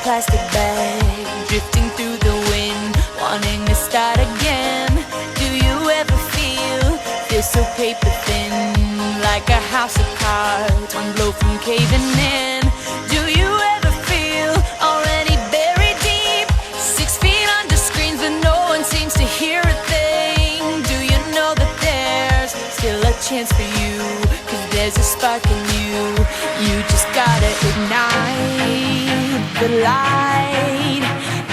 plastic bag, drifting through the wind, wanting to start again. Do you ever feel so paper thin, like a house of cards, one blow from caving in? Do you ever feel already buried deep, 6 feet under screens but no one seems to hear a thing? Do you know that there's still a chance for you, 'cause there's a spark in you? You just gotta ignite the light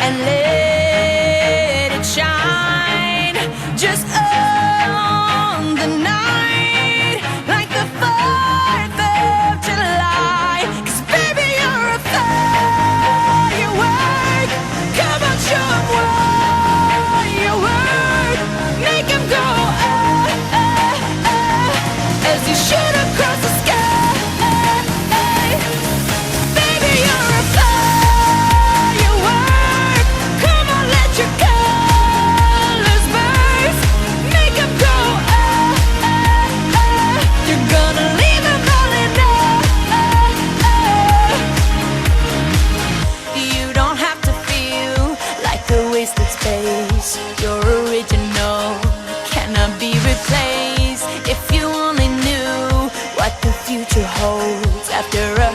and let it shine. Just own the night like the 4th of July. 'Cause baby, you're a firework. Come on, show 'em what you work. Make 'em go as you shoot across the sky. Baby, you're a firework. Come on, let your colors burst. Make 'em go You're gonna leave 'em all in You don't have to feel like a wasted space. Your original cannot be replaced. If you only knew what the future holds after a